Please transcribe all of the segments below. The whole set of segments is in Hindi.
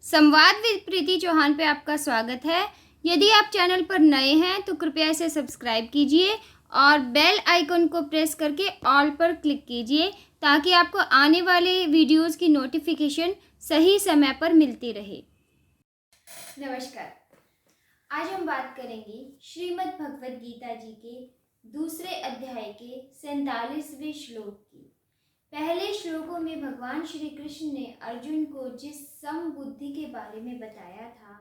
संवाद विद प्रीति चौहान पे आपका स्वागत है। यदि आप चैनल पर नए हैं तो कृपया इसे सब्सक्राइब कीजिए और बेल आइकन को प्रेस करके ऑल पर क्लिक कीजिए ताकि आपको आने वाले वीडियोस की नोटिफिकेशन सही समय पर मिलती रहे। नमस्कार, आज हम बात करेंगे श्रीमद् भगवद गीता जी के दूसरे अध्याय के 47वें श्लोक की। पहले श्लोकों में भगवान श्री कृष्ण ने अर्जुन को जिस समबुद्धि के बारे में बताया था,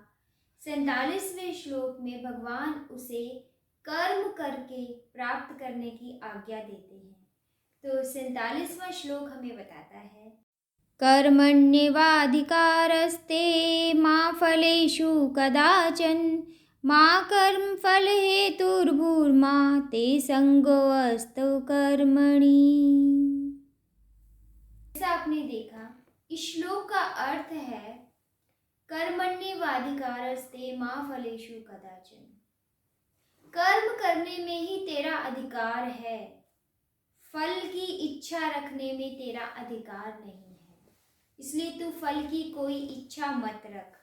47वें श्लोक में भगवान उसे कर्म करके प्राप्त करने की आज्ञा देते हैं। तो 47वां श्लोक हमें बताता है, कर्मण्येवाधिकारस्ते मा फलेषु कदाचन मा कर्म फल हेतुर्भूर्मा ते संगोऽस्तु कर्मणि। जैसा आपने देखा, इस श्लोक का अर्थ है कर्मण्येवाधिकारस्ते मा फलेषु कदाचन। कर्म करने में ही तेरा अधिकार है, फल की इच्छा रखने में तेरा अधिकार नहीं है। इसलिए तू फल की कोई इच्छा मत रख।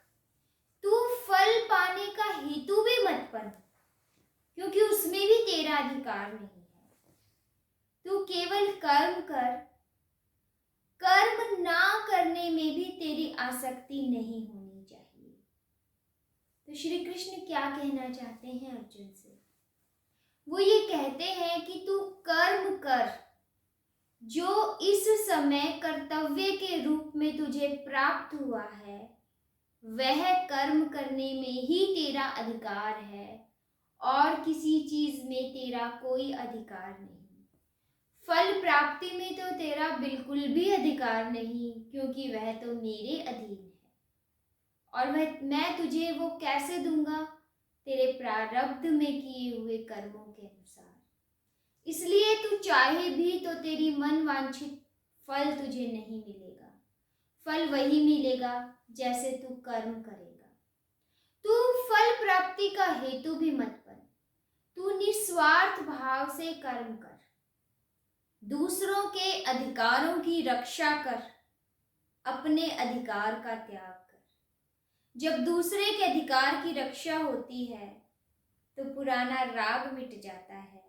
तू फल पाने का हेतु भी मत बन, क्योंकि उसमें भी तेरा अधिकार नहीं है। तू केवल कर्म कर। कर्म ना करने में भी तेरी आसक्ति नहीं होनी चाहिए। तो श्री कृष्ण क्या कहना चाहते हैं अर्जुन से? वो ये कहते हैं कि तू कर्म कर, जो इस समय कर्तव्य के रूप में तुझे प्राप्त हुआ है, वह कर्म करने में ही तेरा अधिकार है और किसी चीज में तेरा कोई अधिकार नहीं। फल प्राप्ति में तो तेरा बिल्कुल भी अधिकार नहीं, क्योंकि वह तो मेरे अधीन है और मैं तुझे वो कैसे दूंगा? तेरे प्रारब्ध में किए हुए कर्मों के अनुसार। इसलिए तू चाहे भी तो तेरी मन वांछित फल तुझे नहीं मिलेगा। फल वही मिलेगा जैसे तू कर्म करेगा। तू फल प्राप्ति का हेतु भी मत बन। तू निस्वार्थ भाव से कर्म कर, दूसरों के अधिकारों की रक्षा कर, अपने अधिकार का त्याग कर। जब दूसरे के अधिकार की रक्षा होती है तो पुराना राग मिट जाता है,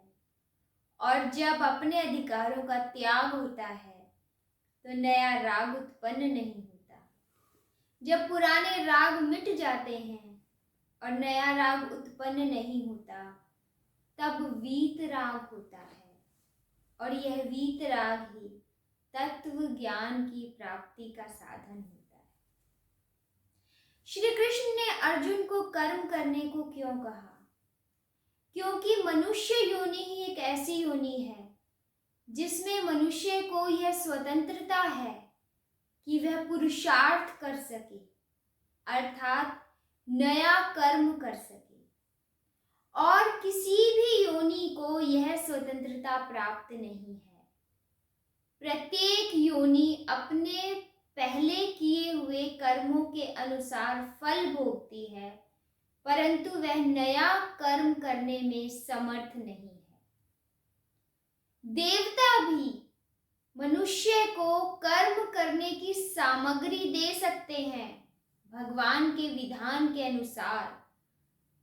और जब अपने अधिकारों का त्याग होता है तो नया राग उत्पन्न नहीं होता। जब पुराने राग मिट जाते हैं और नया राग उत्पन्न नहीं होता, तब वीत राग होता है, और यह वीत राग ही तत्व ज्ञान की प्राप्ति का साधन होता है। श्री कृष्ण ने अर्जुन को कर्म करने को क्यों कहा? क्योंकि मनुष्य योनि ही एक ऐसी योनि है जिसमें मनुष्य को यह स्वतंत्रता है कि वह पुरुषार्थ कर सके, अर्थात नया कर्म कर सके, और किसी भी योनि को यह स्वतंत्रता प्राप्त नहीं है। प्रत्येक योनि अपने पहले किए हुए कर्मों के अनुसार फल भोगती है, परंतु वह नया कर्म करने में समर्थ नहीं है। देवता भी मनुष्य को कर्म करने की सामग्री दे सकते हैं भगवान के विधान के अनुसार,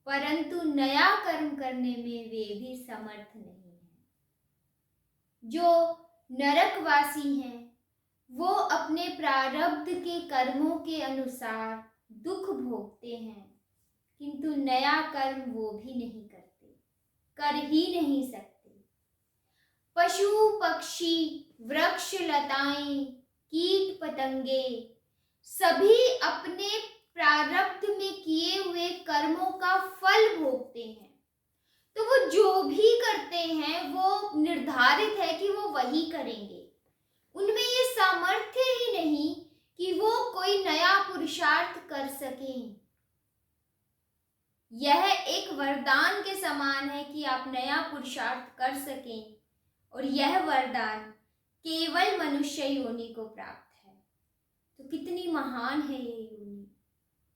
परंतु नया कर्म करने में वे भी समर्थ नहीं है। जो नरकवासी हैं वो अपने प्रारब्ध के कर्मों के अनुसार दुख भोगते हैं, किंतु नया कर्म वो भी नहीं करते, कर ही नहीं सकते। पशु पक्षी, वृक्ष लताएं, कीट पतंगे सभी अपने प्रारब्ध में किए हुए कर्मों का फल भोगते हैं। तो वो जो भी करते हैं वो निर्धारित है कि वो वही करेंगे। उनमें ये सामर्थ्य ही नहीं कि वो कोई नया पुरुषार्थ कर सकें। यह एक वरदान के समान है कि आप नया पुरुषार्थ कर सकें, और यह वरदान केवल मनुष्य योनि को प्राप्त है। तो कितनी महान है ये योनि,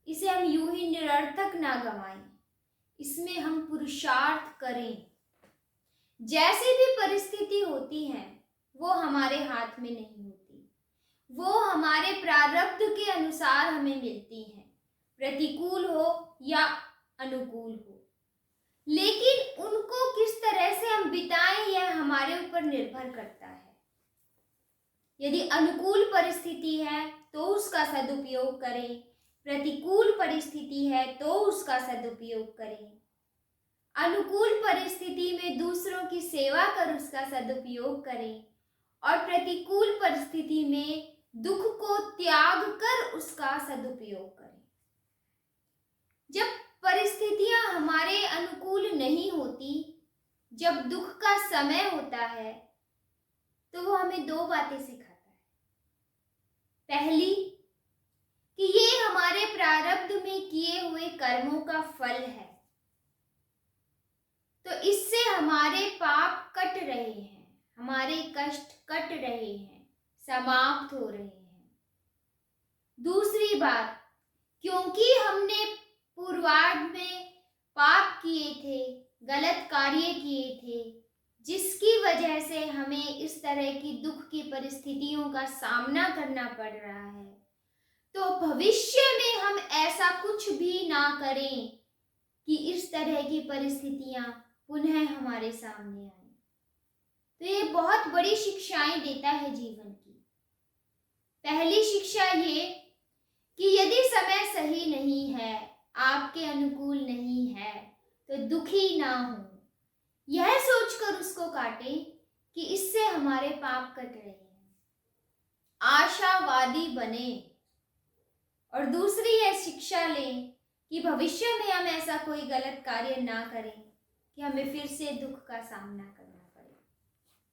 इसे हम यूं ही निरर्थक ना गंवाएं, इसमें हम पुरुषार्थ करें। जैसी भी परिस्थिति होती है वो हमारे हाथ में नहीं होती, वो हमारे प्रारब्ध के अनुसार हमें मिलती हैं, प्रतिकूल हो या अनुकूल हो। लेकिन उनको किस तरह से हम बिताएं यह हमारे ऊपर निर्भर करता है। यदि अनुकूल परिस्थिति है तो उसका सदुपयोग करें, प्रतिकूल परिस्थिति है तो उसका सदुपयोग करें। अनुकूल परिस्थिति में दूसरों की सेवा कर उसका सदुपयोग करें और प्रतिकूल परिस्थिति में दुख को त्याग कर उसका सदुपयोग करें। जब परिस्थितियां हमारे अनुकूल नहीं होती, जब दुख का समय होता है, तो वो हमें दो बातें सिखाता है। पहली कि ये हमारे प्रारब्ध में किए हुए कर्मों का फल है, तो इससे हमारे पाप कट रहे हैं, हमारे कष्ट कट रहे हैं, समाप्त हो रहे हैं। दूसरी बात, क्योंकि हमने पूर्वार्ध में पाप किए थे, गलत कार्य किए थे, जिसकी वजह से हमें इस तरह की दुख की परिस्थितियों का सामना करना पड़ रहा है, तो भविष्य में हम ऐसा कुछ भी ना करें कि इस तरह की परिस्थितियां पुनः हमारे सामने आए। तो ये बहुत बड़ी शिक्षाएं देता है जीवन की। पहली शिक्षा ये कि यदि समय सही नहीं है, आपके अनुकूल नहीं है, तो दुखी ना हो, यह सोचकर उसको काटें कि इससे हमारे पाप कट रहे हैं, आशावादी बने। और दूसरी यह शिक्षा लें कि भविष्य में हम ऐसा कोई गलत कार्य ना करें कि हमें फिर से दुख का सामना करना पड़े।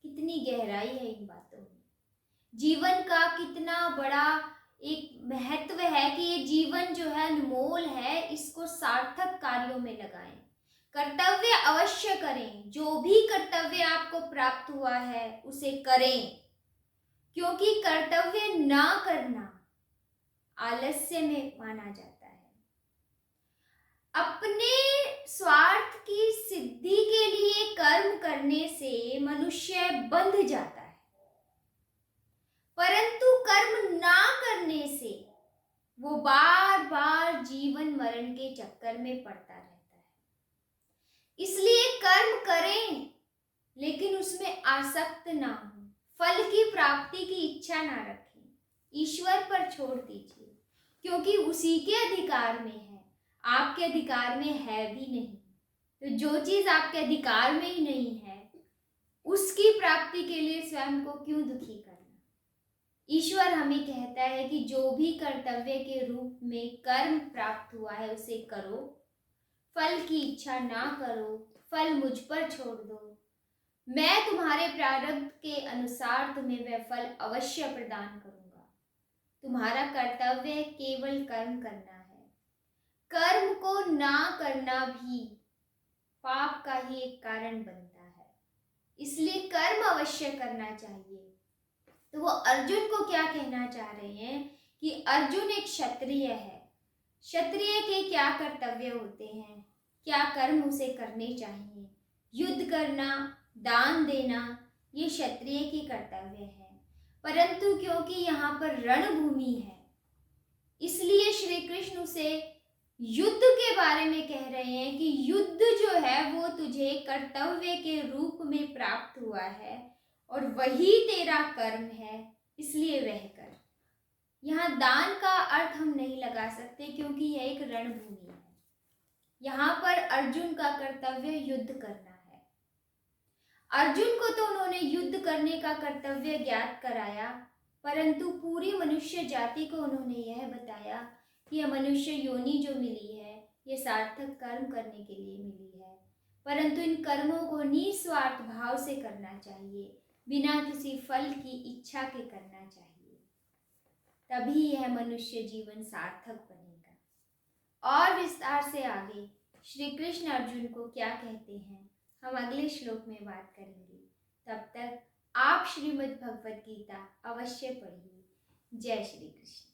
कितनी गहराई है इन बातों में, जीवन का कितना बड़ा एक महत्व है कि ये जीवन जो है अनमोल है, इसको सार्थक कार्यों में लगाएं, कर्तव्य अवश्य करें। जो भी कर्तव्य आपको प्राप्त हुआ है उसे करें, क्योंकि कर्तव्य ना करना आलस्य में माना जाता है। अपने स्वार्थ की सिद्धि के लिए कर्म करने से मनुष्य बंध जाता है, परंतु कर्म ना करने से वो बार बार जीवन मरण के चक्कर में पड़ता रहता है। इसलिए कर्म करें, लेकिन उसमें आसक्त ना हो, फल की प्राप्ति की इच्छा ना रखें, ईश्वर पर छोड़ दीजिए, क्योंकि उसी के अधिकार में है, आपके अधिकार में है भी नहीं। तो जो चीज आपके अधिकार में ही नहीं है, उसकी प्राप्ति के लिए स्वयं को क्यों दुखी करना। ईश्वर हमें कहता है कि जो भी कर्तव्य के रूप में कर्म प्राप्त हुआ है उसे करो, फल की इच्छा ना करो, फल मुझ पर छोड़ दो, मैं तुम्हारे प्रारब्ध के अनुसार तुम्हें वह फल अवश्य प्रदान करूंगा। तुम्हारा कर्तव्य केवल कर्म करना है। कर्म को ना करना भी पाप का ही एक कारण बनता है, इसलिए कर्म अवश्य करना चाहिए। तो वो अर्जुन को क्या कहना चाह रहे हैं कि अर्जुन एक क्षत्रिय है, क्षत्रिय के क्या कर्तव्य होते हैं, क्या कर्म उसे करने चाहिए। युद्ध करना, दान देना, ये क्षत्रिय की कर्तव्य है। परंतु क्योंकि यहाँ पर रणभूमि है, इसलिए श्री कृष्ण उसे युद्ध के बारे में कह रहे हैं कि युद्ध जो है वो तुझे कर्तव्य के रूप में प्राप्त हुआ है और वही तेरा कर्म है, इसलिए वह कर। यहाँ दान का अर्थ हम नहीं लगा सकते, क्योंकि यह एक रणभूमि है। यहाँ पर अर्जुन का कर्तव्य युद्ध करना है। अर्जुन को तो उन्होंने युद्ध करने का कर्तव्य ज्ञात कराया, परंतु पूरी मनुष्य जाति को उन्होंने यह बताया कि यह मनुष्य योनि जो मिली है ये सार्थक कर्म करने के लिए मिली है, परंतु इन कर्मों को निस्वार्थ भाव से करना चाहिए, बिना किसी फल की इच्छा के करना चाहिए, तभी यह मनुष्य जीवन सार्थक बनेगा। और विस्तार से आगे श्री कृष्ण अर्जुन को क्या कहते हैं हम अगले श्लोक में बात करेंगे। तब तक आप श्रीमद् भगवद गीता अवश्य पढ़िए। जय श्री कृष्ण।